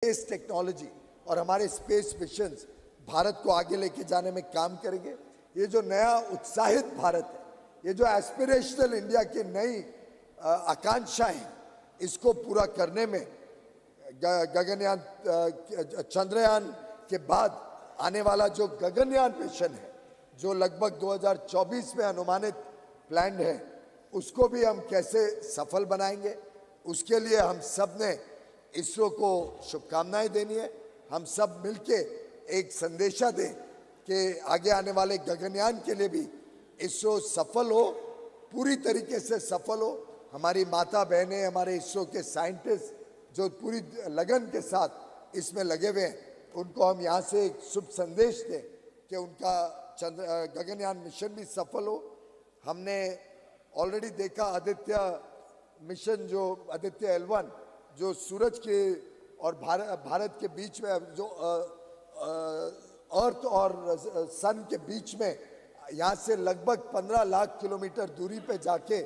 Space technology और हमारे space missions Bharat को आगे लेके जाने में काम करेंगे। ये जो नया उत्साहित भारत है, ये जो एस्पिरेशनल इंडिया की नई आकांक्षाएं हैं, इसको पूरा करने में गगनयान चंद्रयान के बाद आने वाला जो गगनयान मिशन है, जो लगभग 2024 में अनुमानित प्लान है, उसको भी हम कैसे सफल बनाएंगे, उसके लिए हम सब ने इसरो को शुभकामनाएं देनी है। हम सब मिलके एक संदेशा दें कि आगे आने वाले गगनयान के लिए भी इसरो सफल हो, पूरी तरीके से सफल हो। हमारी माता बहनें, हमारे इसरो के साइंटिस्ट जो पूरी लगन के साथ इसमें लगे हुए हैं, उनको हम यहाँ से एक शुभ संदेश दें कि उनका गगनयान मिशन भी सफल हो। हमने ऑलरेडी देखा आदित्य मिशन, जो आदित्य L1 जो सूरज के और भारत के बीच में, जो अर्थ और सन के बीच में यहाँ से लगभग 15 लाख किलोमीटर दूरी पे जाके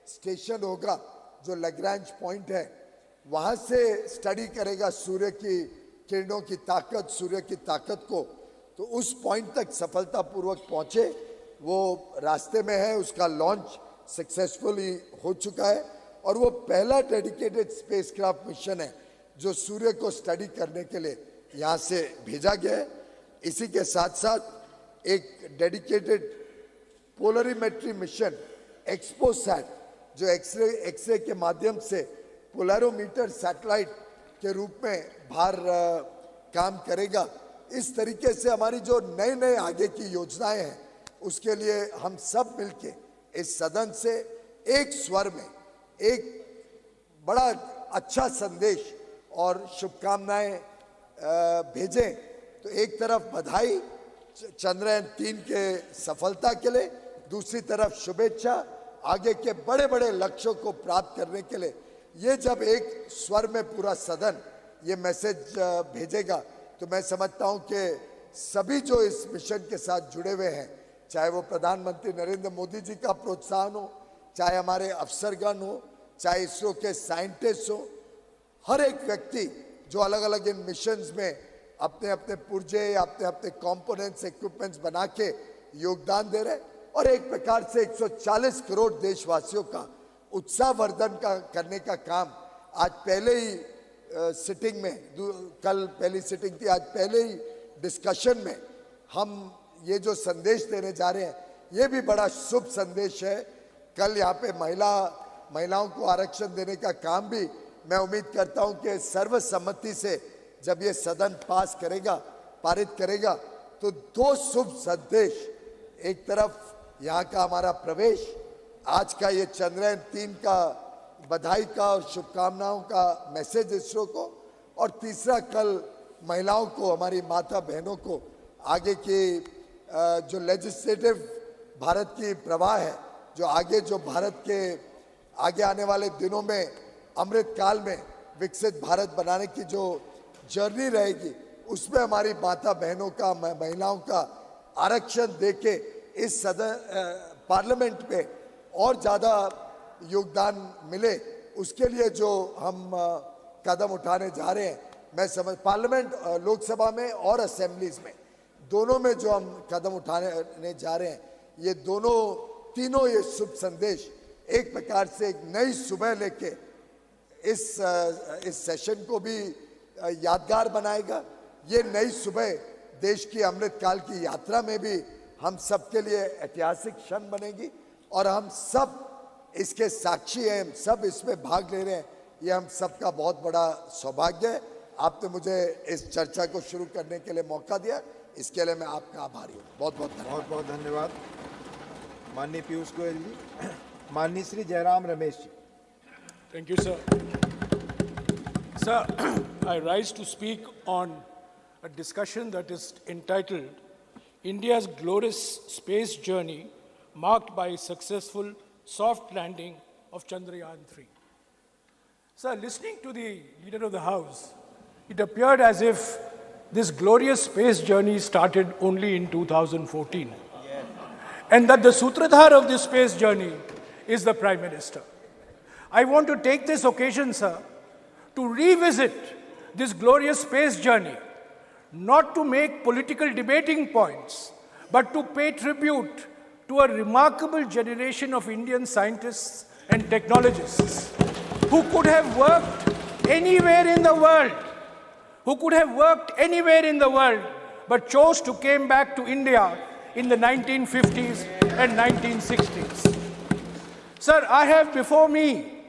स्टेशन होगा, जो लैग्रैंज पॉइंट है, वहाँ से स्टडी करेगा सूर्य की किरणों की ताकत, सूर्य की ताकत को। तो उस पॉइंट तक सफलतापूर्वक पहुँचे, वो रास्ते में है, उसका लॉन्च सक्सेसफुली हो चुका है और वो पहला डेडिकेटेड स्पेसक्राफ्ट मिशन है जो सूर्य को स्टडी करने के लिए यहाँ से भेजा गया है। इसी के साथ साथ एक डेडिकेटेड पोलरीमेट्री मिशन एक्सपोसैट, जो एक्सरे के माध्यम से पोलरोमीटर सैटेलाइट के रूप में बाहर काम करेगा। इस तरीके से हमारी जो नए नए आगे की योजनाएं हैं, उसके लिए हम सब मिलके इस सदन से एक स्वर में एक बड़ा अच्छा संदेश और शुभकामनाएं भेजें। तो एक तरफ बधाई चंद्रयान 3 के सफलता के लिए, दूसरी तरफ शुभेच्छा आगे के बड़े बड़े लक्ष्यों को प्राप्त करने के लिए। ये जब एक स्वर में पूरा सदन ये मैसेज भेजेगा, तो मैं समझता हूं कि सभी जो इस मिशन के साथ जुड़े हुए हैं, चाहे वो प्रधानमंत्री नरेंद्र मोदी जी का प्रोत्साहन हो, चाहे हमारे अफसरगण हो, चाहे इसरो के साइंटिस्ट हो, हर एक व्यक्ति जो अलग अलग इन मिशंस में अपने अपने पुर्जे, अपने अपने कंपोनेंट्स, इक्विपमेंट्स बना के योगदान दे रहे हैं और एक प्रकार से 140 करोड़ देशवासियों का उत्साहवर्धन करने का काम आज पहले ही सिटिंग में, कल पहली सिटिंग थी, आज पहले ही डिस्कशन में हम ये जो संदेश देने जा रहे हैं, ये भी बड़ा शुभ संदेश है। कल यहाँ पे महिलाओं को आरक्षण देने का काम भी मैं उम्मीद करता हूँ कि सर्वसम्मति से जब ये सदन पास करेगा, पारित करेगा, तो दो शुभ संदेश, एक तरफ यहाँ का हमारा प्रवेश, आज का ये चंद्रयान 3 का बधाई का और शुभकामनाओं का मैसेज इसरो को, और तीसरा कल महिलाओं को, हमारी माता बहनों को आगे की जो लेजिस्लेटिव भारत की प्रवाह है, जो आगे जो भारत के आगे आने वाले दिनों में अमृत काल में विकसित भारत बनाने की जो जर्नी रहेगी, उसमें हमारी माता बहनों का, महिलाओं का आरक्षण देके इस सदन पार्लियामेंट में और ज़्यादा योगदान मिले, उसके लिए जो हम कदम उठाने जा रहे हैं, मैं समझ पार्लियामेंट, लोकसभा में और असेंबलीज में, दोनों में जो हम कदम उठाने जा रहे हैं, ये तीनों ये शुभ संदेश एक प्रकार से एक नई सुबह लेके इस सेशन को भी यादगार बनाएगा। ये नई सुबह देश की अमृत काल की यात्रा में भी हम सब के लिए ऐतिहासिक क्षण बनेगी और हम सब इसके साक्षी हैं, हम सब इसमें भाग ले रहे हैं। ये हम सबका बहुत बड़ा सौभाग्य है। आपने मुझे इस चर्चा को शुरू करने के लिए मौका दिया, इसके लिए मैं आपका आभारी हूँ। बहुत बहुत धन्यवाद। बहुत बहुत धन्यवाद माननीय पीयूष गोयल जी। माननीय Shri Jairam Ramesh ji. Thank you, sir. Sir, I rise to speak on a discussion that is entitled India's Glorious Space Journey Marked by Successful Soft Landing of Chandrayaan-3. Sir, listening to the Leader of the House, it appeared as if this glorious space journey started only in 2014. Yes. And that the sutradhar of this space journey is the Prime Minister. I want to take this occasion, sir, to revisit this glorious space journey, not to make political debating points, but to pay tribute to a remarkable generation of Indian scientists and technologists who could have worked anywhere in the world, but chose to come back to India in the 1950s and 1960s. Sir, I have before me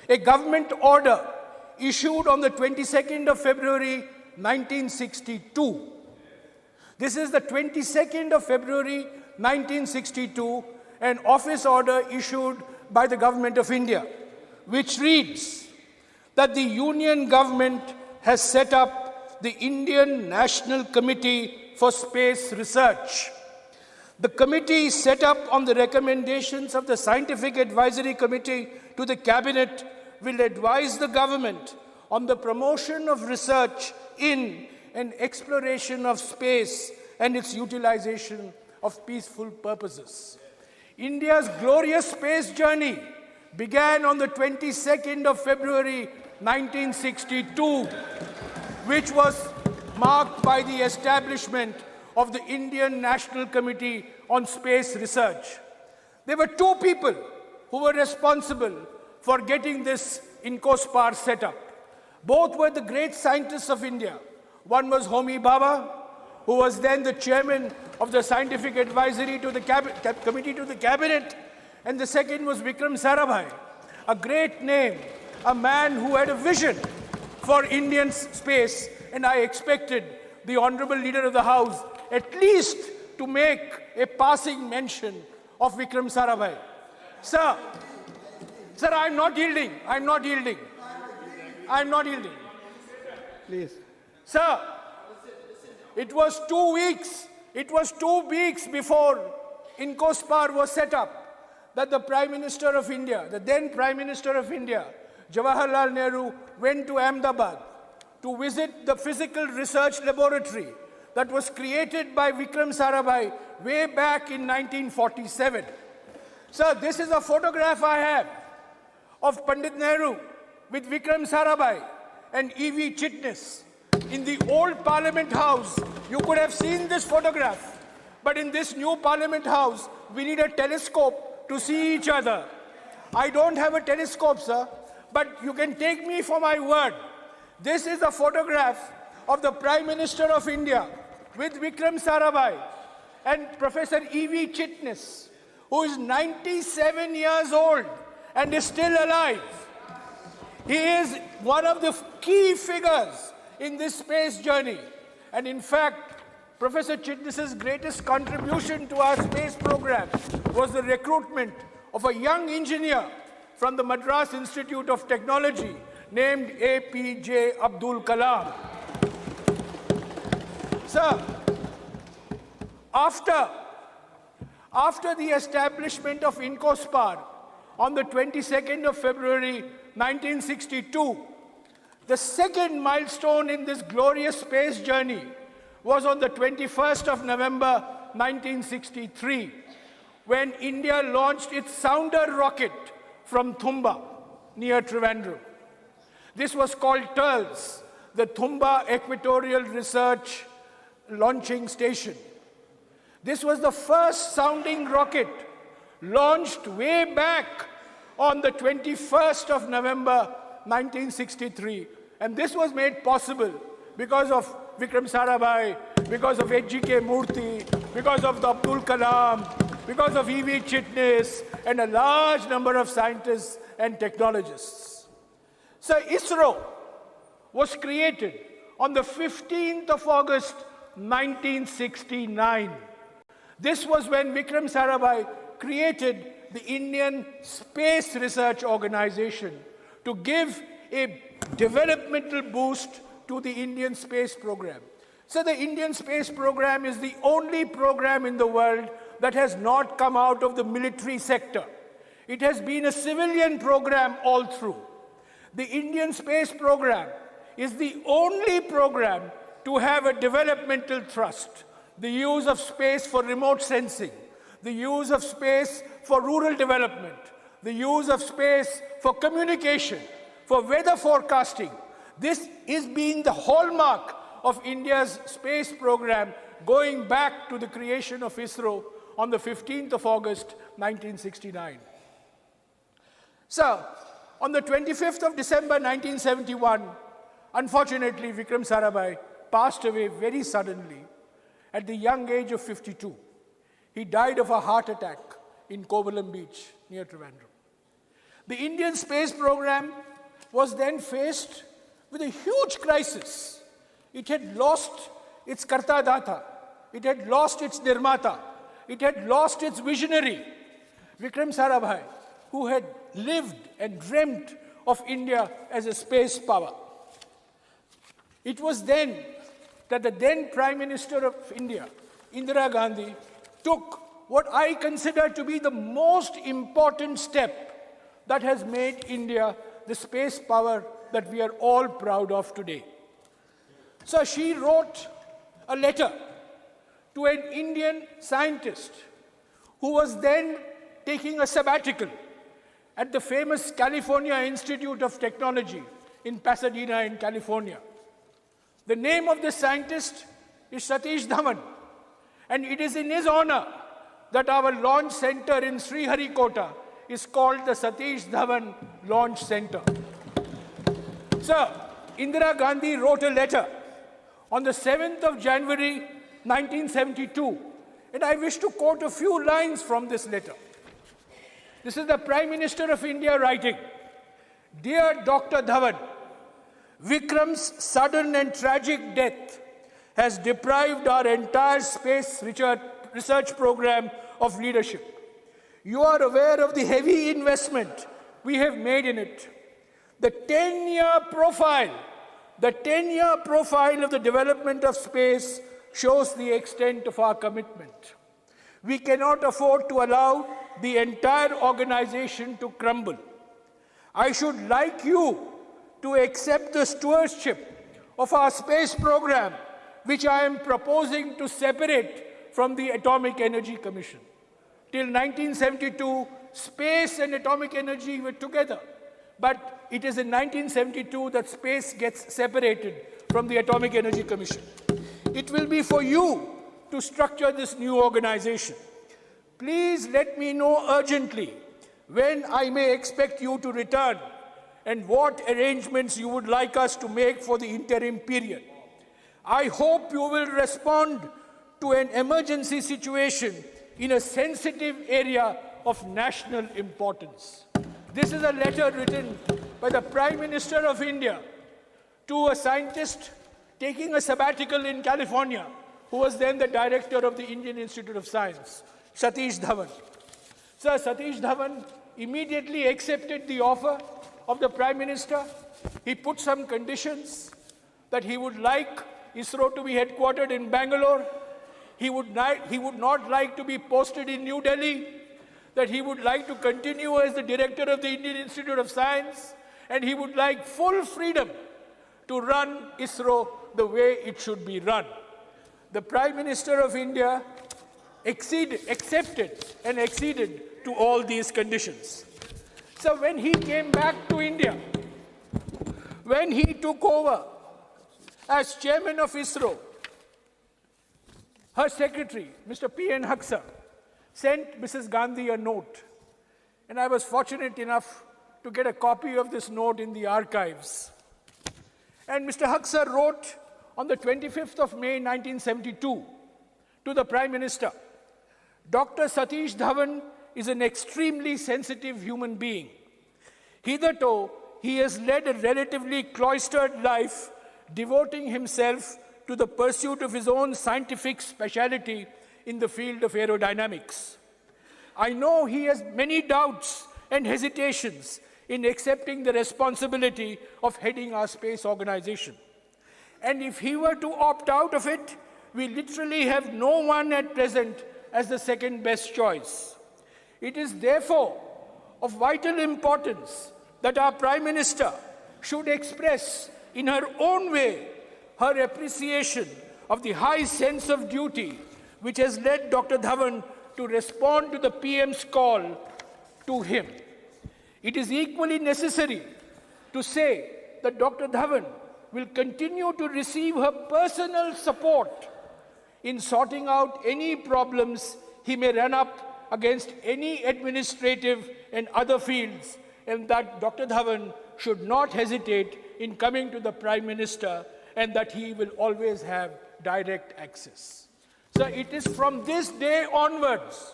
a government order issued on the 22nd of February 1962. This is the 22nd of February 1962, an office order issued by the Government of India, which reads that the Union Government has set up the Indian National Committee for Space Research. The committee set up on the recommendations of the Scientific Advisory Committee to the Cabinet will advise the government on the promotion of research in and exploration of space and its utilization of peaceful purposes. India's glorious space journey began on the 22nd of February 1962, which was marked by the establishment of the Indian National Committee on Space Research. There were two people who were responsible for getting this INCOSPAR set up. Both were the great scientists of India. One was Homi Bhabha, who was then the chairman of the Scientific Advisory to the Committee to the Cabinet, and the second was Vikram Sarabhai, a great name, a man who had a vision for Indian space, and I expected the Honorable Leader of the House at least to make a passing mention of Vikram Sarabhai. Sir, I'm not yielding. Please. Sir, it was 2 weeks before INCOSPAR was set up that the Prime Minister of India, the then Prime Minister of India, Jawaharlal Nehru, went to Ahmedabad to visit the physical research laboratory that was created by Vikram Sarabhai way back in 1947. Sir, this is a photograph I have of Pandit Nehru with Vikram Sarabhai and E.V. Chitnis. In the old Parliament House, you could have seen this photograph. But in this new Parliament House, we need a telescope to see each other. I don't have a telescope, sir, but you can take me for my word. This is a photograph of the Prime Minister of India with Vikram Sarabhai and Professor E.V. Chitnis, who is 97 years old and is still alive. He is one of the key figures in this space journey. And in fact, Professor Chitnis's greatest contribution to our space program was the recruitment of a young engineer from the Madras Institute of Technology named APJ Abdul Kalam. Sir, after the establishment of INCOSPAR on the 22nd of February 1962, the second milestone in this glorious space journey was on the 21st of November 1963, when India launched its sounder rocket from Thumba, near Trivandrum. This was called TERLS, the Thumba Equatorial Research Launching Station. This was the first sounding rocket launched way back on the 21st of November 1963. And this was made possible because of Vikram Sarabhai, because of H.G.K. Murthy, because of the Abdul Kalam, because of E.V. Chitnis, and a large number of scientists and technologists. So ISRO was created on the 15th of August 1969. This was when Vikram Sarabhai created the Indian Space Research Organization to give a developmental boost to the Indian space program. So the Indian space program is the only program in the world that has not come out of the military sector. It has been a civilian program all through. The Indian space program is the only program to have a developmental thrust, the use of space for remote sensing, the use of space for rural development, the use of space for communication, for weather forecasting, This is being the hallmark of India's space program going back to the creation of ISRO on the 15th of August, 1969. So, on the 25th of December, 1971, unfortunately, Vikram Sarabhai passed away very suddenly at the young age of 52. He died of a heart attack in Kovalam Beach, near Trivandrum. The Indian space program was then faced with a huge crisis. It had lost its Karta Data. It had lost its Nirmata. It had lost its visionary, Vikram Sarabhai, who had lived and dreamt of India as a space power. It was then that the then Prime Minister of India, Indira Gandhi, took what I consider to be the most important step that has made India the space power that we are all proud of today. So she wrote a letter to an Indian scientist who was then taking a sabbatical at the famous California Institute of Technology in Pasadena in California. The name of this scientist is Satish Dhawan, and it is in his honor that our launch center in Sriharikota is called the Satish Dhawan Launch Center. So, Indira Gandhi wrote a letter on the 7th of January, 1972, and I wish to quote a few lines from this letter. This is the Prime Minister of India writing, "Dear Dr. Dhawan, Vikram's sudden and tragic death has deprived our entire space research program of leadership. You are aware of the heavy investment we have made in it. The 10-year profile of the development of space shows the extent of our commitment. We cannot afford to allow the entire organization to crumble. I should like you to accept the stewardship of our space program, which I am proposing to separate from the Atomic Energy Commission. Till 1972, space and atomic energy were together. But it is in 1972 that space gets separated from the Atomic Energy Commission. It will be for you to structure this new organization. Please let me know urgently when I may expect you to return and what arrangements you would like us to make for the interim period. I hope you will respond to an emergency situation in a sensitive area of national importance." This is a letter written by the Prime Minister of India to a scientist taking a sabbatical in California, who was then the director of the Indian Institute of Science, Satish Dhawan. Sir, Satish Dhawan immediately accepted the offer of the Prime Minister. He put some conditions that he would like ISRO to be headquartered in Bangalore. He would not like to be posted in New Delhi, that he would like to continue as the director of the Indian Institute of Science, and he would like full freedom to run ISRO the way it should be run. The Prime Minister of India accepted and acceded to all these conditions. So when he came back to India, when he took over as chairman of ISRO, her secretary, Mr. P.N. Haksar, sent Mrs. Gandhi a note. And I was fortunate enough to get a copy of this note in the archives. And Mr. Haksar wrote on the 25th of May, 1972, to the Prime Minister, "Dr. Satish Dhawan is an extremely sensitive human being. Hitherto, he has led a relatively cloistered life, devoting himself to the pursuit of his own scientific specialty in the field of aerodynamics. I know he has many doubts and hesitations in accepting the responsibility of heading our space organization. And if he were to opt out of it, we literally have no one at present as the second best choice. It is therefore of vital importance that our Prime Minister should express in her own way her appreciation of the high sense of duty which has led Dr. Dhawan to respond to the PM's call to him. It is equally necessary to say that Dr. Dhawan will continue to receive her personal support in sorting out any problems he may run up against any administrative and other fields, and that Dr. Dhawan should not hesitate in coming to the Prime Minister, and that he will always have direct access. So it is from this day onwards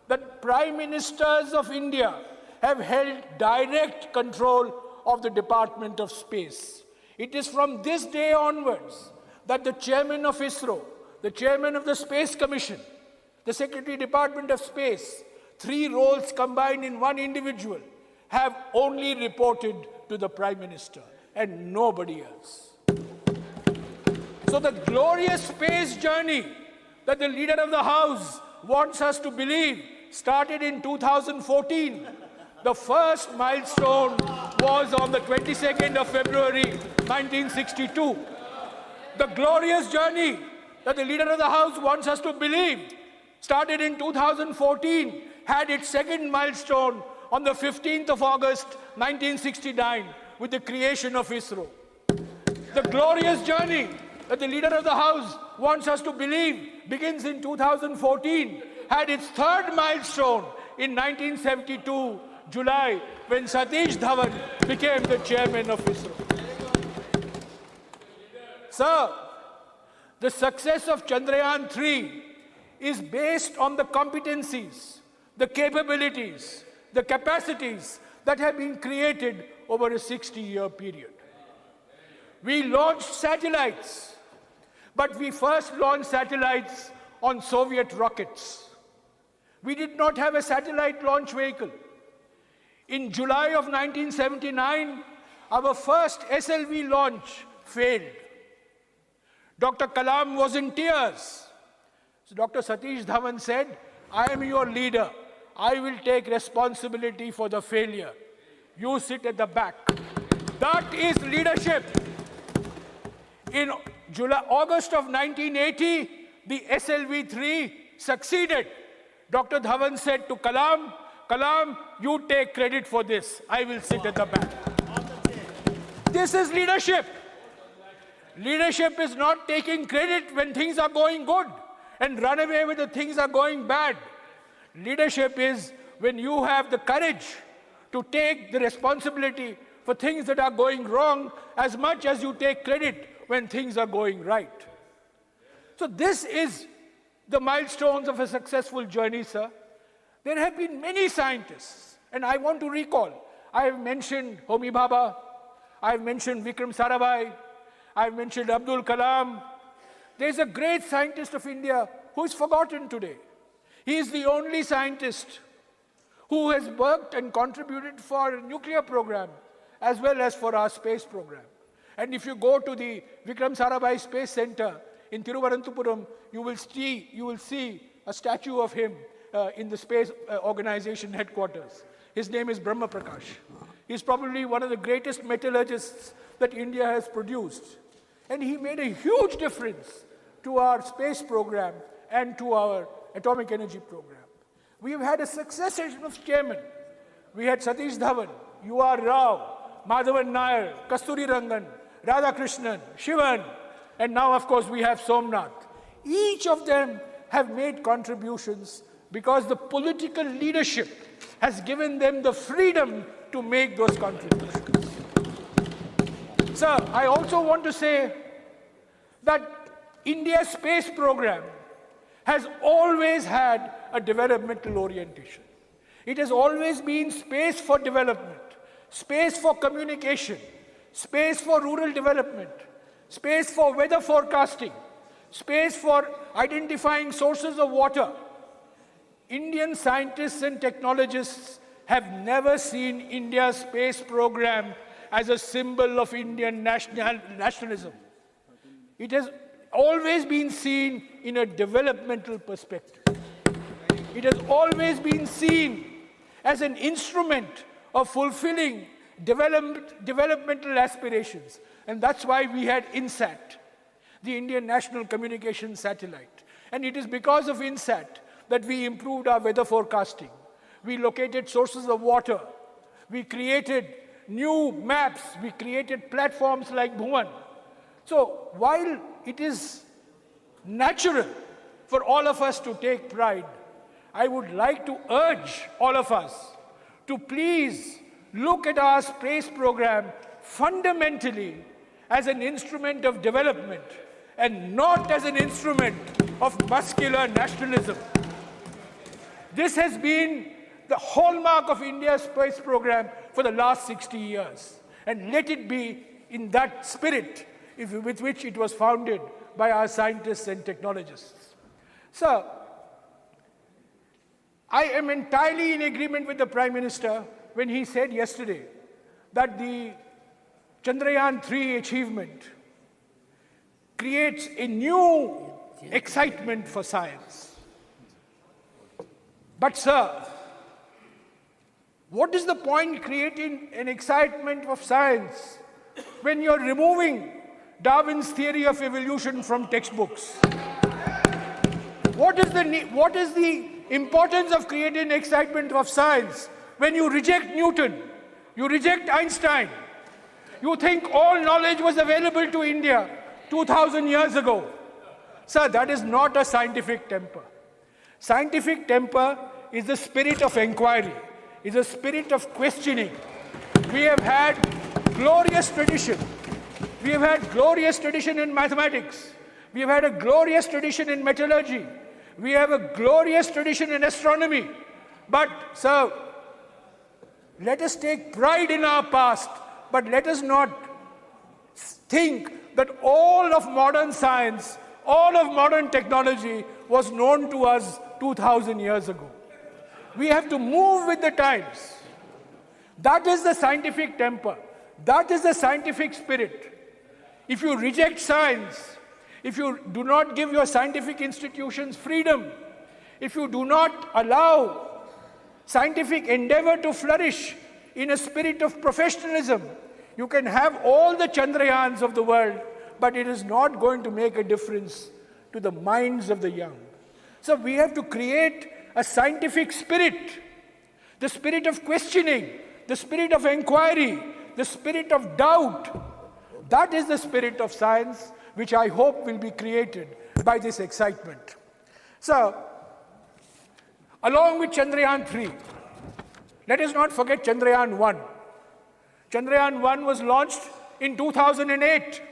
that Prime Ministers of India have held direct control of the Department of Space. It is from this day onwards that the Chairman of ISRO, the Chairman of the Space Commission, the Secretary Department of Space, 3 roles combined in one individual, have only reported to the Prime Minister and nobody else. So the glorious space journey that the Leader of the House wants us to believe started in 2014. The first milestone was on the 22nd of February, 1962. The glorious journey that the Leader of the House wants us to believe started in 2014, had its second milestone on the 15th of August, 1969, with the creation of ISRO. The glorious journey that the Leader of the House wants us to believe begins in 2014, had its third milestone in 1972, July, when Satish Dhawan became the chairman of ISRO. Sir, the success of Chandrayaan-3 is based on the competencies, the capabilities, the capacities that have been created over a 60-year period. We launched satellites, but we first launched satellites on Soviet rockets. We did not have a satellite launch vehicle. In July of 1979, our first SLV launch failed. Dr. Kalam was in tears. So Dr. Satish Dhawan said, "I am your leader. I will take responsibility for the failure. You sit at the back." That is leadership. In August of 1980, the SLV-3 succeeded. Dr. Dhawan said to Kalam, "Kalam, you take credit for this. I will sit at the back." This is leadership. Leadership is not taking credit when things are going good and run away when the things are going bad. Leadership is when you have the courage to take the responsibility for things that are going wrong as much as you take credit when things are going right. So this is the milestones of a successful journey, sir. There have been many scientists, and I want to recall, I have mentioned Homi Bhabha, I have mentioned Vikram Sarabhai, I have mentioned Abdul Kalam. There is a great scientist of India who is forgotten today. He is the only scientist who has worked and contributed for a nuclear program as well as for our space program. And if you go to the Vikram Sarabhai Space Center in Thiruvananthapuram, you will see a statue of him in the space organization headquarters. His name is Brahma Prakash. He's probably one of the greatest metallurgists that India has produced. And he made a huge difference to our space program and to our atomic energy program. We have had a succession of chairmen. We had Satish Dhawan, U.R. Rao, Madhavan Nair, Kasturi Rangan, Radhakrishnan, Shivan, and now, of course, we have Somnath. Each of them have made contributions because the political leadership has given them the freedom to make those contributions. Sir, I also want to say that India's space program has always had a developmental orientation. It has always been space for development, space for communication, space for rural development, space for weather forecasting, space for identifying sources of water. Indian scientists and technologists have never seen India's space program as a symbol of Indian nationalism. It has always been seen in a developmental perspective. It has always been seen as an instrument of fulfilling developmental aspirations. And that's why we had INSAT, the Indian National Communication Satellite. And it is because of INSAT that we improved our weather forecasting. We located sources of water. We created new maps. We created platforms like Bhuvan. So while it is natural for all of us to take pride, I would like to urge all of us to please look at our space program fundamentally as an instrument of development and not as an instrument of muscular nationalism. This has been the hallmark of India's space program for the last 60 years. And let it be in that spirit with which it was founded by our scientists and technologists. So, I am entirely in agreement with the Prime Minister when he said yesterday that the Chandrayaan-3 achievement creates a new excitement for science. But sir, what is the point creating an excitement of science when you're removing Darwin's theory of evolution from textbooks? What is the importance of creating excitement of science when you reject Newton, you reject Einstein, you think all knowledge was available to India 2000 years ago? Sir, that is not a scientific temper. Scientific temper is the spirit of inquiry, is a spirit of questioning. We have had glorious tradition. We have had glorious tradition in mathematics. We have had a glorious tradition in metallurgy. We have a glorious tradition in astronomy. But, sir, let us take pride in our past, but let us not think that all of modern science, all of modern technology was known to us 2000 years ago. We have to move with the times. That is the scientific temper. That is the scientific spirit. If you reject science, if you do not give your scientific institutions freedom, if you do not allow scientific endeavor to flourish in a spirit of professionalism, you can have all the Chandrayaans of the world, but it is not going to make a difference to the minds of the young. So we have to create a scientific spirit, the spirit of questioning, the spirit of inquiry, the spirit of doubt. That is the spirit of science, which I hope will be created by this excitement. So, along with Chandrayaan-3, let us not forget Chandrayaan-1. Chandrayaan-1 was launched in 2008.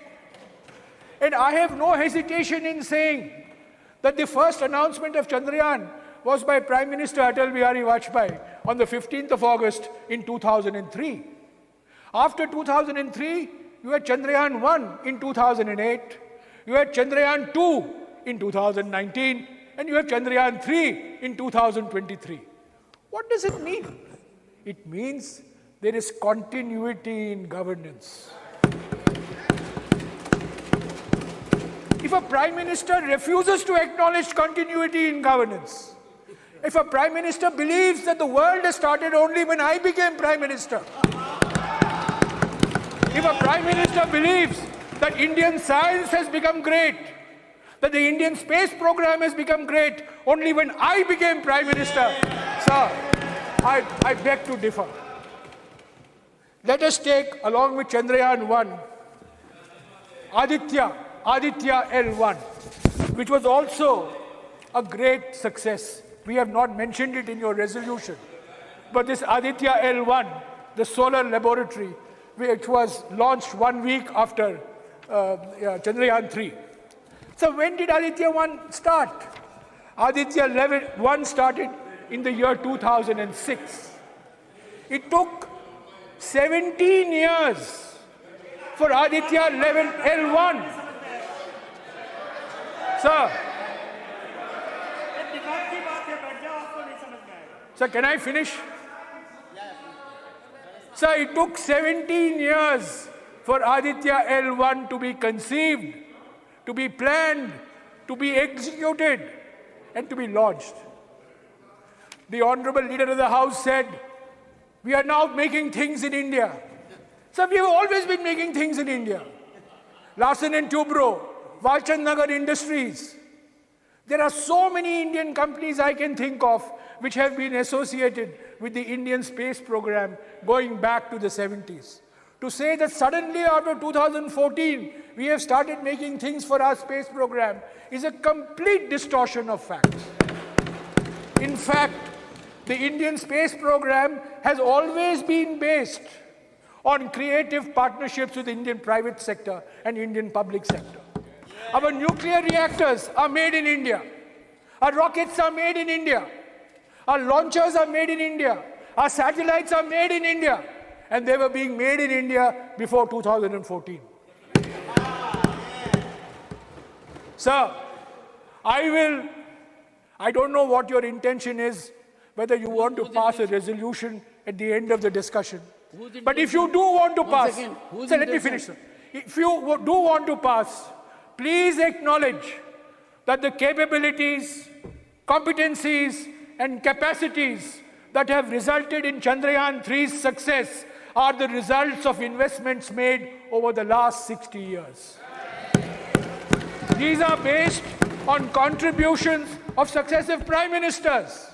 And I have no hesitation in saying that the first announcement of Chandrayaan was by Prime Minister Atal Bihari Vajpayee on the 15th of August in 2003. After 2003, you had Chandrayaan-1 in 2008, you had Chandrayaan-2 in 2019, and you have Chandrayaan-3 in 2023. What does it mean? It means there is continuity in governance. If a Prime Minister refuses to acknowledge continuity in governance, if a Prime Minister believes that the world has started only when I became Prime Minister, if a Prime Minister believes that Indian science has become great, that the Indian space program has become great only when I became Prime Minister, sir, I beg to differ. Let us take, along with Chandrayaan-1, Aditya L1, which was also a great success. We have not mentioned it in your resolution. But this Aditya L1, the solar laboratory, which was launched 1 week after Chandrayaan-3. So when did Aditya 1 start? Aditya 1 started in the year 2006. It took 17 years for Aditya L1. Sir, can I finish? Sir, it took 17 years for Aditya L1 to be conceived, to be planned, to be executed, and to be launched. The Honorable Leader of the House said, we are now making things in India. Sir, we have always been making things in India. Larsen & Toubro, Walchand Nagar Industries. There are so many Indian companies I can think of which have been associated with the Indian space program going back to the 70s. to say that suddenly after 2014, we have started making things for our space program is a complete distortion of facts. In fact, the Indian space program has always been based on creative partnerships with the Indian private sector and Indian public sector. Our nuclear reactors are made in India. Our rockets are made in India. Our launchers are made in India. Our satellites are made in India. And they were being made in India before 2014. Sir, I don't know what your intention is, whether you want to pass a resolution at the end of the discussion. But if you do want to pass, sir, let me finish, sir. If you do want to pass, please acknowledge that the capabilities, competencies, and capacities that have resulted in Chandrayaan-3's success are the results of investments made over the last 60 years. These are based on contributions of successive prime ministers.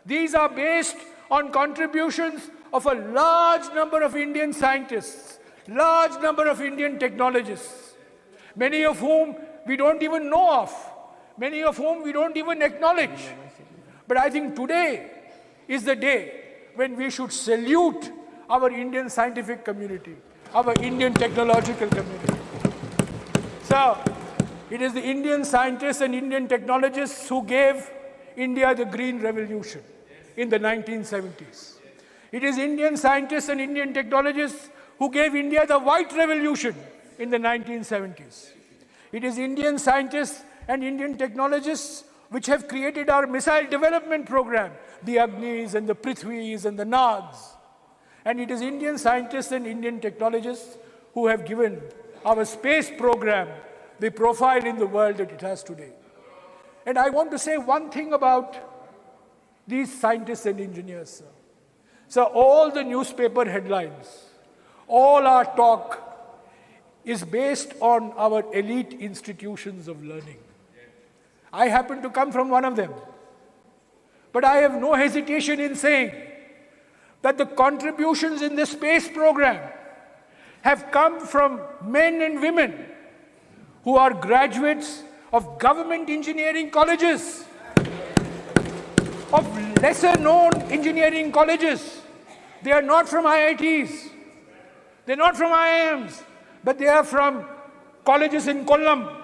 These are based on contributions of a large number of Indian scientists, large number of Indian technologists, many of whom we don't even know of, many of whom we don't even acknowledge. But I think today is the day when we should salute our Indian scientific community, our Indian technological community. So, it is the Indian scientists and Indian technologists who gave India the Green Revolution in the 1970s. It is Indian scientists and Indian technologists who gave India the White Revolution in the 1970s. It is Indian scientists and Indian technologists which have created our missile development program, the Agnis and the Prithvis and the Nags. And it is Indian scientists and Indian technologists who have given our space program the profile in the world that it has today. And I want to say one thing about these scientists and engineers, sir. So all the newspaper headlines, all our talk is based on our elite institutions of learning. I happen to come from one of them. But I have no hesitation in saying that the contributions in the space program have come from men and women who are graduates of government engineering colleges, of lesser known engineering colleges. They are not from IITs, they're not from IIMs, but they are from colleges in Kollam,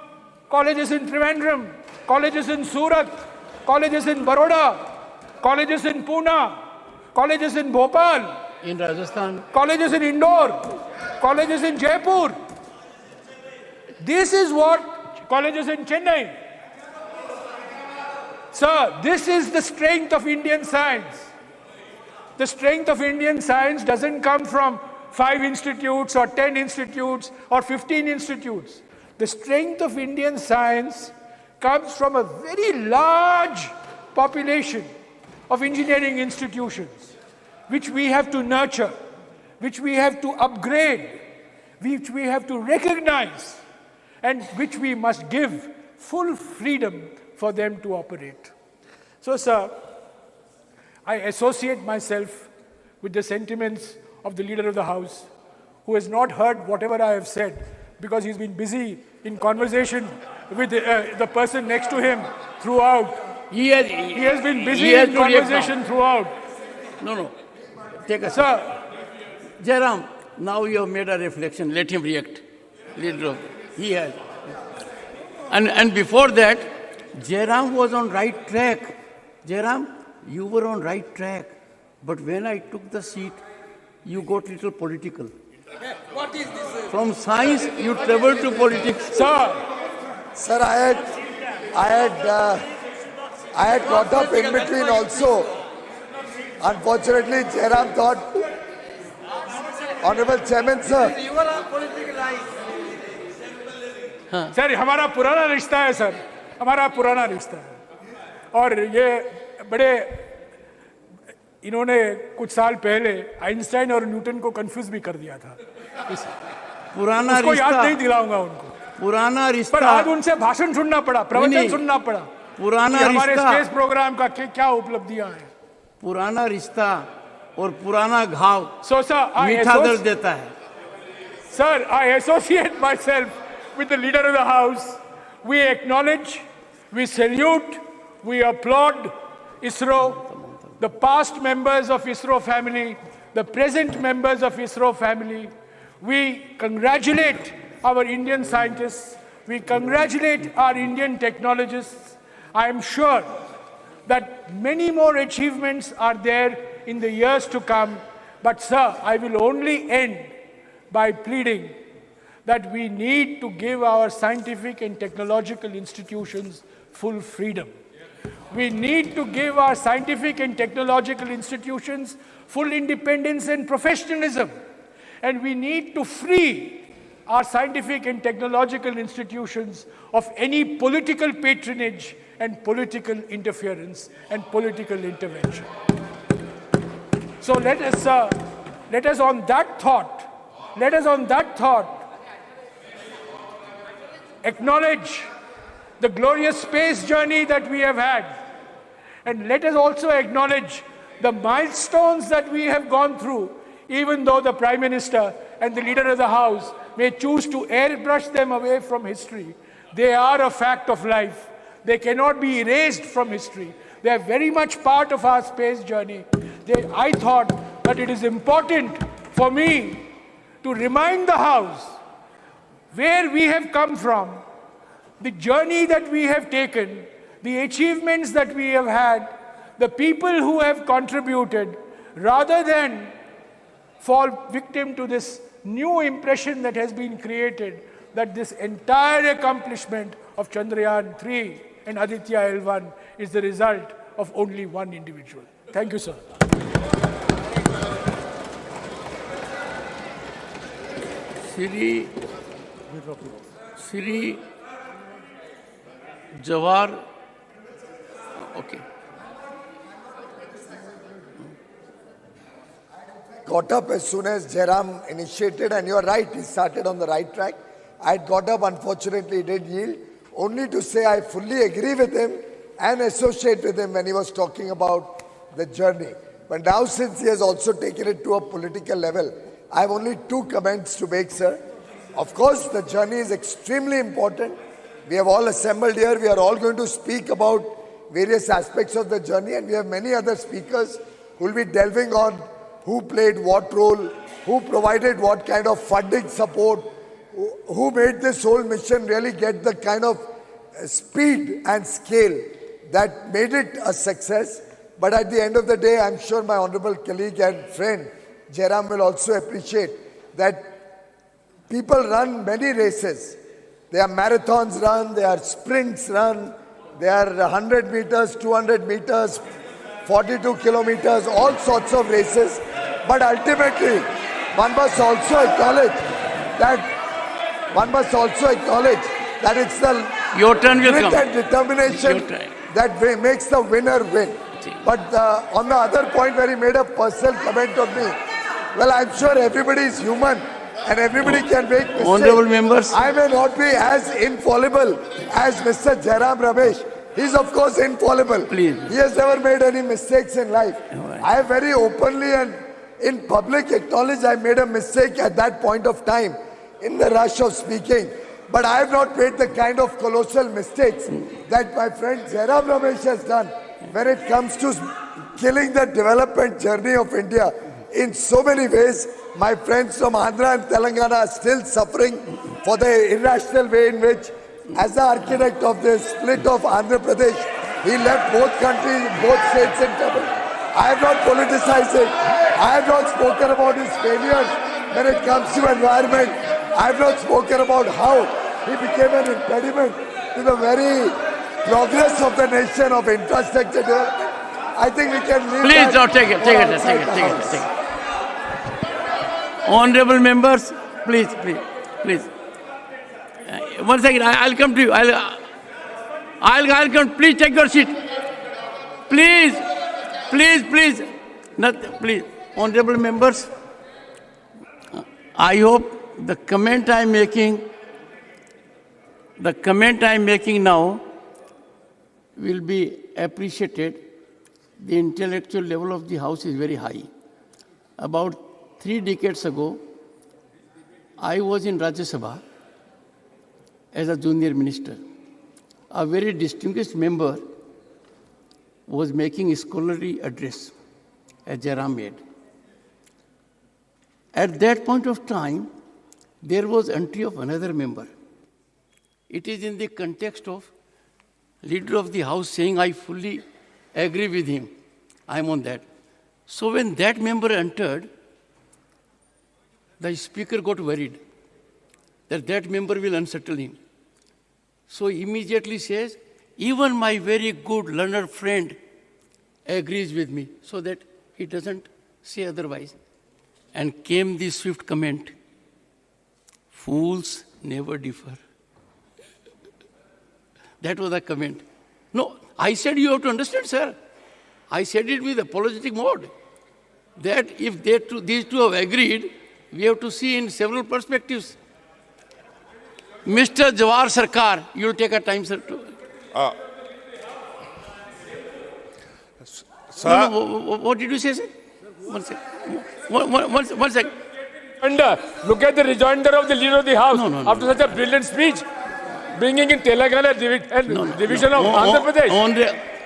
colleges in Trivandrum, colleges in Surat, colleges in Baroda, colleges in Pune, colleges in Bhopal, in Rajasthan, colleges in Indore, colleges in Jaipur. This is what colleges in Chennai. Sir, this is the strength of Indian science. The strength of Indian science doesn't come from 5 institutes or 10 institutes or 15 institutes. The strength of Indian science comes from a very large population of engineering institutions, which we have to nurture, which we have to upgrade, which we have to recognize, and which we must give full freedom for them to operate. So, sir, I associate myself with the sentiments of the Leader of the House, who has not heard whatever I have said because he's been busy in conversation with the person next to him throughout. He has been busy in conversation throughout. No. Take a Sir. Jairam, now you have made a reflection. Let him react. He has. And before that, Jairam was on right track. Jairam, you were on right track. But when I took the seat, you got little political. What is this? From science, you traveled to politics. Sir, I had got up in between also. Unfortunately, Jairam thought, Honorable Chairman, sir. You are politicalized. Sir हमारा पुराना रिश्ता है sir, हमारा पुराना रिश्ता है और ये बड़े इन्होंने कुछ साल पहले आइंस्टाइन और न्यूटन को कंफ्यूज भी कर दिया था। पुराना उसको रिश्ता याद नहीं दिलाऊंगा उनको, पुराना रिश्ता, पर आज उनसे भाषण सुनना पड़ा, प्रवचन सुनना पड़ा, पुराना हमारे रिश्ता, स्पेस प्रोग्राम का क्या उपलब्धियां हैं। पुराना रिश्ता और पुराना घाव मीठा दर्द देता है। Sir, I associate myself with the leader of the House. We acknowledge, we salute, we applaud ISRO, the past members of ISRO family, the present members of ISRO family. We congratulate our Indian scientists. We congratulate our Indian technologists. I am sure that many more achievements are there in the years to come. But sir, I will only end by pleading that we need to give our scientific and technological institutions full freedom. We need to give our scientific and technological institutions full independence and professionalism. And we need to free our scientific and technological institutions of any political patronage and political interference and political intervention. So let us on that thought, acknowledge the glorious space journey that we have had. And let us also acknowledge the milestones that we have gone through, even though the Prime Minister and the Leader of the House may choose to airbrush them away from history. They are a fact of life. They cannot be erased from history. They are very much part of our space journey. I thought that it is important for me to remind the House where we have come from, the journey that we have taken, the achievements that we have had, the people who have contributed, rather than fall victim to this new impression that has been created that this entire accomplishment of Chandrayaan-3 and Aditya L1 is the result of only one individual. Thank you, sir. Sri Jawar, okay. Got up as soon as Jairam initiated, and you're right, he started on the right track. I had got up, unfortunately, he did yield, only to say I fully agree with him and associate with him when he was talking about the journey. But now, since he has also taken it to a political level, I have only two comments to make, sir. Of course, the journey is extremely important. We have all assembled here. We are all going to speak about various aspects of the journey, and we have many other speakers who will be delving on who played what role, who provided what kind of funding support, who made this whole mission really get the kind of speed and scale that made it a success. But at the end of the day, I'm sure my honorable colleague and friend, Jairam, will also appreciate that people run many races. There are marathons run, there are sprints run, there are 100 meters, 200 meters, 42 kilometers, all sorts of races. But ultimately, one must also acknowledge that it's the Your turn will come. and determination that makes the winner win. But on the other point where he made a personal comment on me, well, I'm sure everybody is human and everybody can make mistakes. Honorable members. I may not be as infallible as Mr. Jairam Ramesh. He's of course infallible. Please. He has never made any mistakes in life. Right. I have very openly and in public acknowledged I made a mistake at that point of time in the rush of speaking. But I have not made the kind of colossal mistakes that my friend Jairam Ramesh has done when it comes to killing the development journey of India. In so many ways, my friends from Andhra and Telangana are still suffering for the irrational way in which, as the architect of the split of Andhra Pradesh, he left both countries, both states in trouble. I have not politicized it. I have not spoken about his failures when it comes to environment. I have not spoken about how he became an impediment to the very progress of the nation of infrastructure development. I think we can leave Please, that take it. Honorable members, please. One second, I'll come to you. I'll come. Please take your seat. Please. Please. Honorable members, I hope the comment I'm making now will be appreciated. The intellectual level of the House is very high. About 3 decades ago, I was in Rajya Sabha as a junior minister. A very distinguished member was making a scholarly address, as Jairam made. At that point of time, there was entry of another member. It is in the context of leader of the house saying, I fully agree with him. I'm on that. So when that member entered, the speaker got worried that that member will unsettle him. So he immediately says, even my very good learned friend agrees with me, so that he doesn't say otherwise. And came the swift comment, fools never differ. That was the comment. No, I said you have to understand, sir. I said it with apologetic mode. That if these two have agreed, we have to see in several perspectives. Mr. Jawar Sarkar, you'll take a time, sir. Sir, No, what did you say, sir? One second. One second. look at the rejoinder of the leader of the house No. after such a brilliant speech, bringing in Telangana and division of Andhra Pradesh.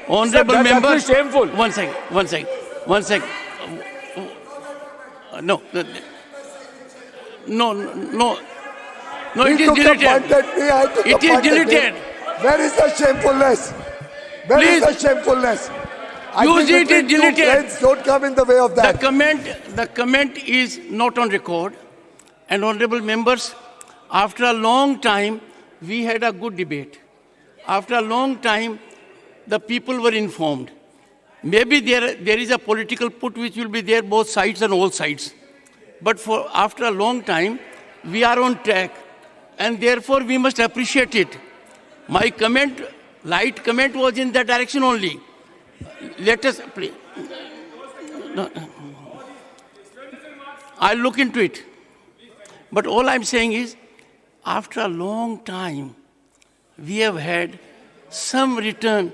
Honorable Sir, that's member. actually shameful. One second. No, He it is took a deleted. punt at me, I took a It is punt at him. deleted. Where is the shamefulness? Where is Please. the shamefulness? I Use think it, between it's two deleted. friends, don't come in the way of that. The comment is not on record. And honorable members, after a long time, we had a good debate. After a long time, the people were informed. Maybe there is a political put which will be there both sides and all sides. But after a long time, we are on track. And therefore, we must appreciate it. My comment, light comment was in that direction only. Let us, please. No. I'll look into it. But all I'm saying is, after a long time, we have had some return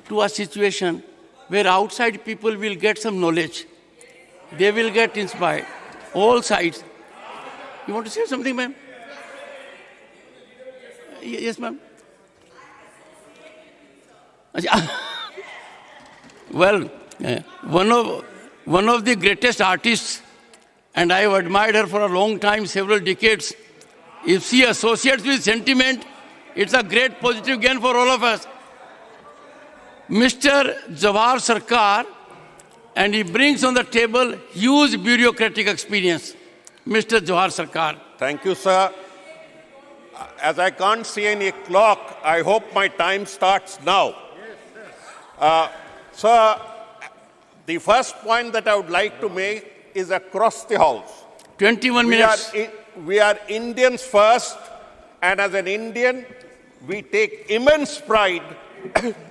to a situation where outside people will get some knowledge. They will get inspired. All sides. You want to say something, ma'am? Yes, ma'am. Well, one of the greatest artists, and I have admired her for a long time, several decades. If she associates with sentiment, it's a great positive gain for all of us. Mr. Jawar Sarkar, and he brings on the table huge bureaucratic experience. Mr. Jawar Sarkar. Thank you, sir. As I can't see any clock, I hope my time starts now. Sir, the first point that I would like to make is across the House. 21 minutes. We are Indians first, and as an Indian, we take immense pride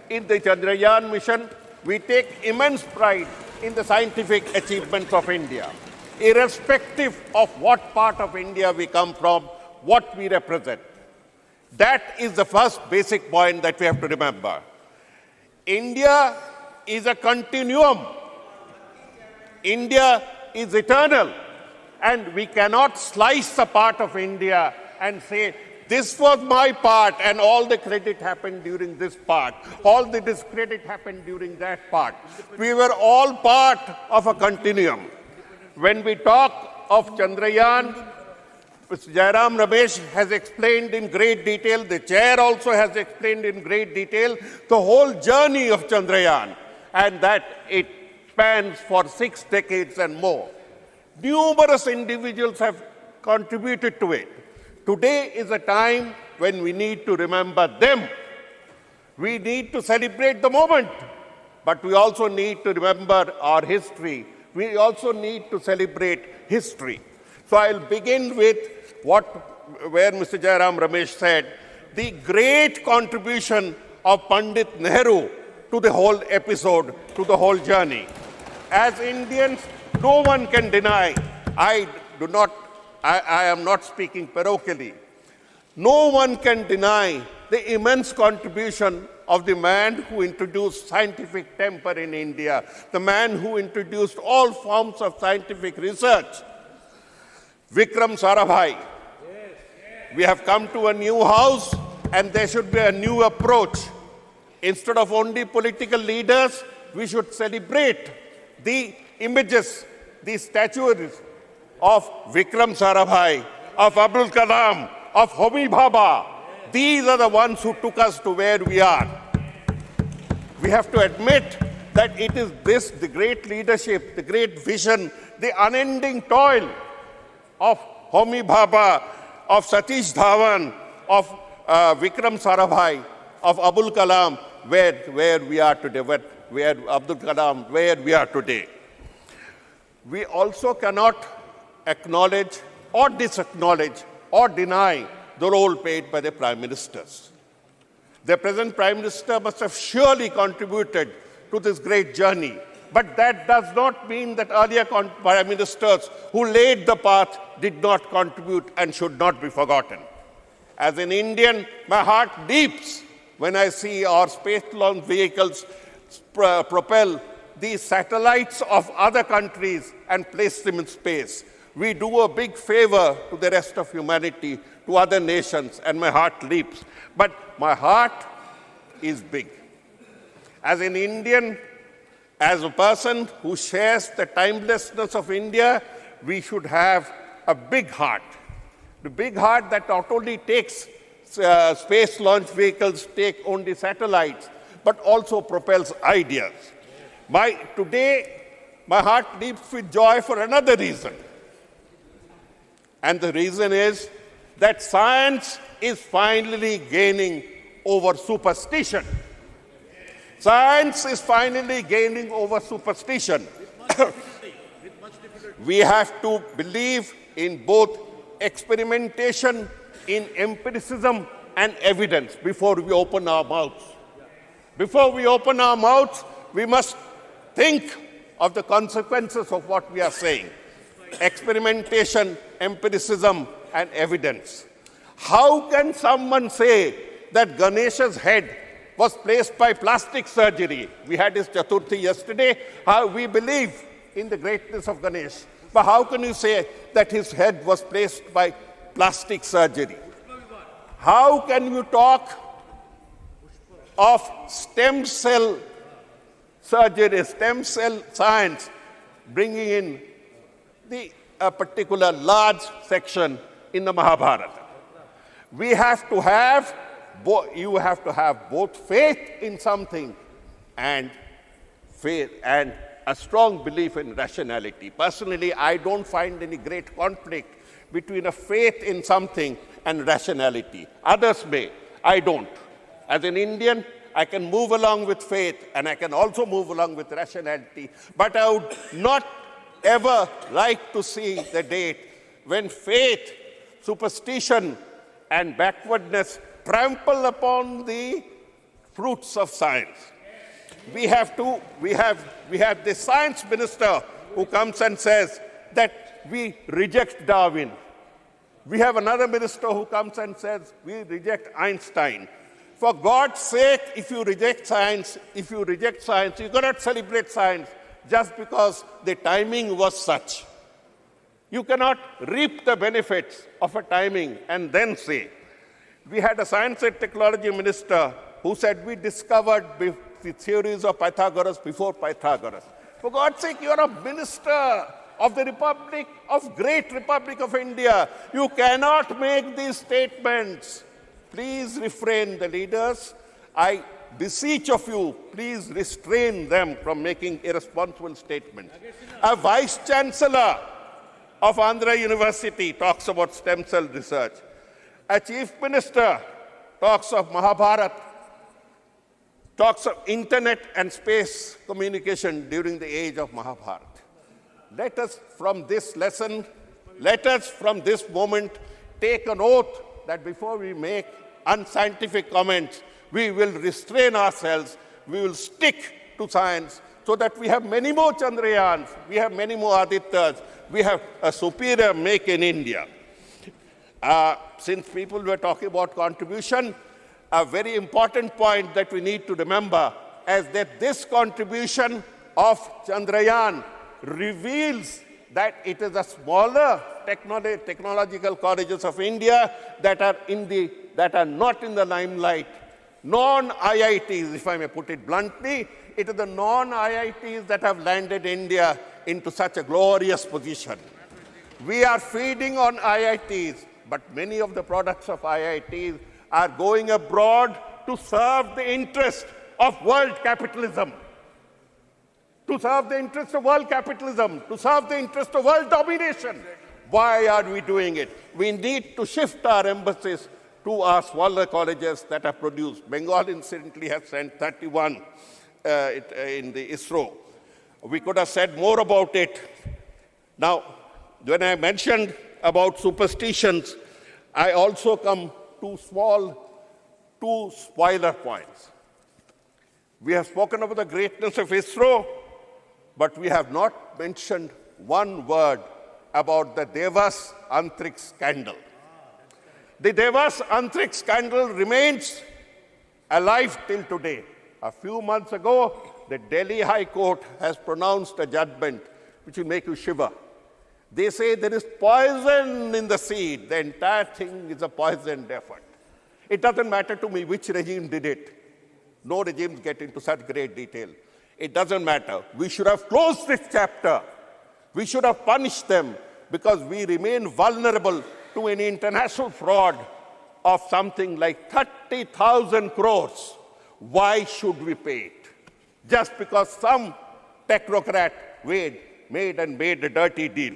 in the Chandrayaan mission. We take immense pride in the scientific achievements of India, irrespective of what part of India we come from, what we represent. That is the first basic point that we have to remember. India is a continuum. India is eternal. And we cannot slice a part of India and say, this was my part and all the credit happened during this part. All the discredit happened during that part. We were all part of a continuum. When we talk of Chandrayaan, Mr. Jairam Ramesh has explained in great detail, the chair also has explained in great detail, the whole journey of Chandrayaan, and that it spans for 6 decades and more. Numerous individuals have contributed to it. Today is a time when we need to remember them. We need to celebrate the moment, but we also need to remember our history. We also need to celebrate history. So I'll begin with where Mr. Jairam Ramesh said, the great contribution of Pandit Nehru to the whole episode, to the whole journey. As Indians, no one can deny, I am not speaking parochially, no one can deny the immense contribution of the man who introduced scientific temper in India, the man who introduced all forms of scientific research. Vikram Sarabhai. We have come to a new house and there should be a new approach. Instead of only political leaders, we should celebrate the images, the statues of Vikram Sarabhai, of Abdul Kalam, of Homi Bhabha. These are the ones who took us to where we are. We have to admit that it is this, the great leadership, the great vision, the unending toil of Homi Bhabha, of Satish Dhawan, of Vikram Sarabhai, of Abdul Kalam, where we are today, where Abdul Kalam, where we are today. We also cannot acknowledge or disacknowledge or deny the role played by the Prime Ministers. The present Prime Minister must have surely contributed to this great journey. But that does not mean that earlier Prime Ministers who laid the path did not contribute and should not be forgotten. As an Indian, my heart leaps when I see our space launch vehicles propel these satellites of other countries and place them in space. We do a big favor to the rest of humanity, to other nations, and my heart leaps. But my heart is big. As an Indian, as a person who shares the timelessness of India, we should have a big heart. The big heart that not only takes space launch vehicles, take only satellites, but also propels ideas. Today, my heart leaps with joy for another reason. And the reason is that science is finally gaining over superstition. Science is finally gaining over superstition. We have to believe in both experimentation, in empiricism and evidence before we open our mouths. Before we open our mouths, we must think of the consequences of what we are saying. Experimentation, empiricism and evidence. How can someone say that Ganesha's head was placed by plastic surgery? We had his Chaturthi yesterday. How we believe in the greatness of Ganesh. But how can you say that his head was placed by plastic surgery? How can you talk of stem cell surgery, stem cell science, bringing in a particular large section in the Mahabharata? You have to have both faith in something and a strong belief in rationality. Personally, I don't find any great conflict between a faith in something and rationality. Others may, I don't. As an Indian, I can move along with faith and I can also move along with rationality. But I would not ever like to see the date when faith, superstition, and backwardness trample upon the fruits of science. We have the science minister who comes and says that we reject Darwin. We have another minister who comes and says we reject Einstein. For God's sake, if you reject science, you cannot celebrate science just because the timing was such. You cannot reap the benefits of a timing and then say. We had a science and technology minister who said we discovered the theories of Pythagoras before Pythagoras. For God's sake, you are a minister of the Republic, of Great Republic of India. You cannot make these statements. Please refrain, the leaders. I beseech of you, please restrain them from making irresponsible statements. A vice-chancellor of Andhra University talks about stem cell research. A chief minister talks of Mahabharata, talks of internet and space communication during the age of Mahabharata. Let us from this lesson, let us from this moment take an oath that before we make unscientific comments, we will restrain ourselves, we will stick to science so that we have many more Chandrayans, we have many more Adityas, we have a superior make in India. Since people were talking about contribution, a very important point that we need to remember is that this contribution of Chandrayaan reveals that it is a smaller technological colleges of India that are not in the limelight. Non-IITs, if I may put it bluntly, it is the non-IITs that have landed India into such a glorious position. We are feeding on IITs, but many of the products of IITs are going abroad to serve the interest of world capitalism, to serve the interest of world capitalism, to serve the interest of world domination. Why are we doing it? We need to shift our emphasis to our smaller colleges that are produced. Bengal, incidentally, has sent 31 in the ISRO. We could have said more about it. Now, when I mentioned about superstitions, I also come to two spoiler points. We have spoken about the greatness of ISRO, but we have not mentioned one word about the Devas Antriksh scandal. The Devas Antriksh scandal remains alive till today. A few months ago, the Delhi High Court has pronounced a judgment which will make you shiver. They say there is poison in the seed. The entire thing is a poisoned effort. It doesn't matter to me which regime did it. No regimes get into such great detail. It doesn't matter. We should have closed this chapter. We should have punished them because we remain vulnerable to an international fraud of something like 30,000 crores. Why should we pay it? Just because some technocrat made a dirty deal.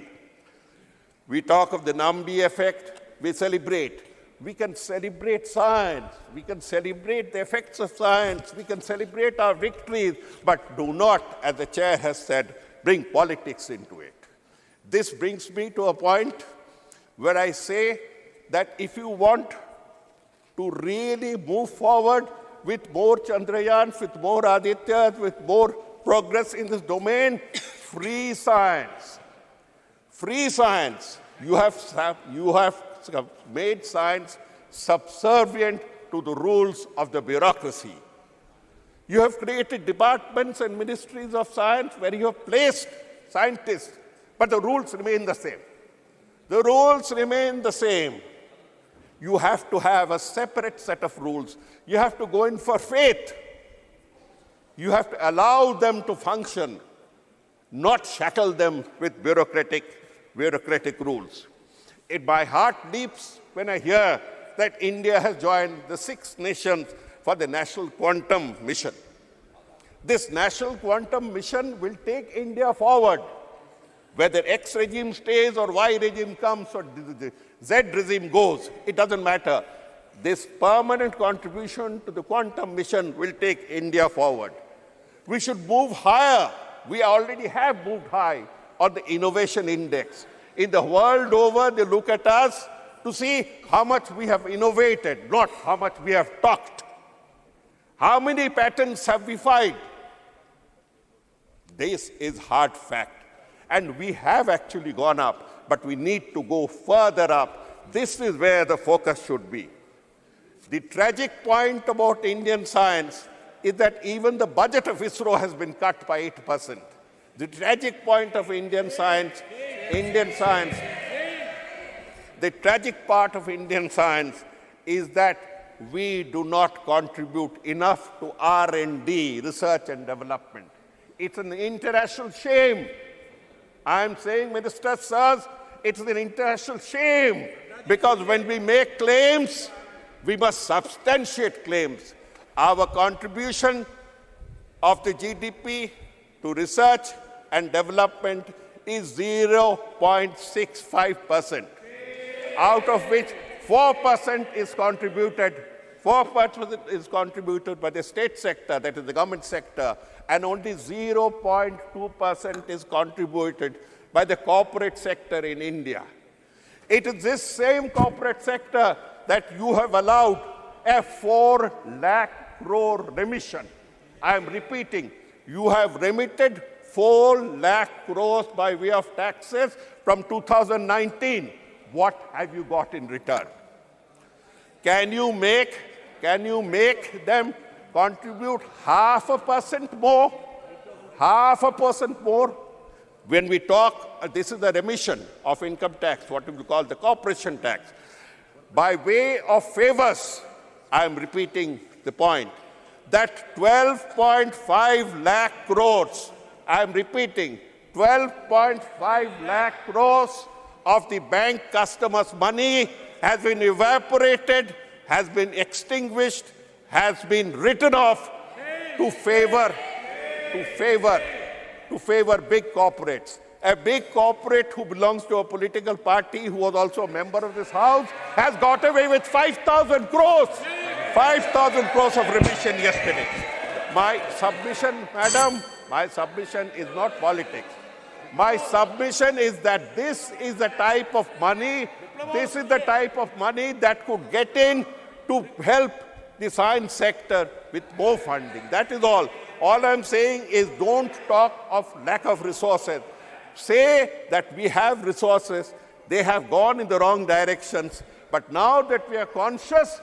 We talk of the Nambi effect, we celebrate. We can celebrate science, we can celebrate the effects of science, we can celebrate our victories, but do not, as the chair has said, bring politics into it. This brings me to a point where I say that if you want to really move forward with more Chandrayans, with more Adityas, with more progress in this domain, free science. Free science. You have made science subservient to the rules of the bureaucracy. You have created departments and ministries of science where you have placed scientists, but the rules remain the same. The rules remain the same. You have to have a separate set of rules. You have to go in for faith. You have to allow them to function, not shackle them with bureaucratic rules. My heart leaps when I hear that India has joined the 6 nations for the National Quantum Mission. This National Quantum Mission will take India forward. Whether X regime stays or Y regime comes or Z regime goes, it doesn't matter. This permanent contribution to the quantum mission will take India forward. We should move higher. We already have moved high on the innovation index. In the world over, they look at us to see how much we have innovated, not how much we have talked. How many patents have we filed? This is hard fact. And we have actually gone up, but we need to go further up. This is where the focus should be. The tragic point about Indian science is that even the budget of ISRO has been cut by 8%. The tragic point of Indian science, the tragic part of Indian science is that we do not contribute enough to R&D, research and development. It's an international shame. I'm saying, Minister Sirs, it's an international shame because when we make claims, we must substantiate claims. Our contribution of the GDP to research and development is 0.65%, out of which 4% is contributed. 4% is contributed by the state sector, that is the government sector, and only 0.2% is contributed by the corporate sector in India. It is this same corporate sector that you have allowed a 4 lakh crore remission. I am repeating, you have remitted 4 lakh crores by way of taxes from 2019. What have you got in return? Can you make them contribute 0.5% more? 0.5% more? When we talk, this is the remission of income tax, what we call the corporation tax. By way of favors, I am repeating the point, that 12.5 lakh crores, I am repeating, 12.5 lakh crores of the bank customers' money has been evaporated, has been extinguished, has been written off to favor big corporates. A big corporate who belongs to a political party, who was also a member of this House, has got away with 5,000 crores. 5,000 crores of remission yesterday. My submission, madam, my submission is not politics. My submission is that this is the type of money, that could get in to help the science sector with more funding. That is all. All I'm saying is don't talk of lack of resources. Say that we have resources, they have gone in the wrong directions, but now that we are conscious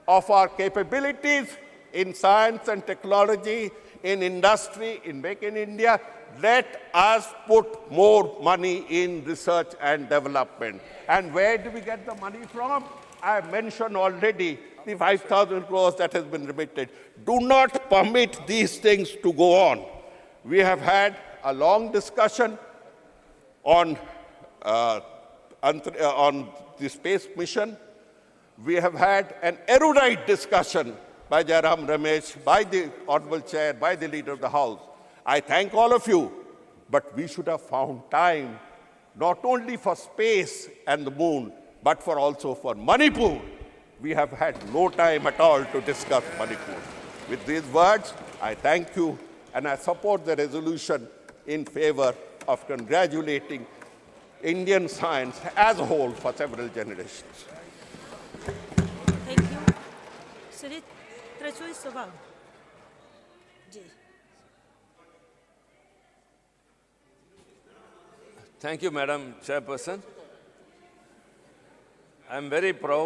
of our capabilities in science and technology, in industry, in Make in India, let us put more money in research and development. And where do we get the money from? I have mentioned already the 5,000 crores that has been remitted. Do not permit these things to go on. We have had a long discussion on the space mission. We have had an erudite discussion by Jairam Ramesh, by the Honorable Chair, by the Leader of the House. I thank all of you, but we should have found time not only for space and the moon, but also for Manipur. We have had no time at all to discuss Manipur. With these words, I thank you, and I support the resolution in favor of congratulating Indian science as a whole for several generations. Thank you. Shri Trachui Sabha. Thank you, Madam Chairperson. I am very proud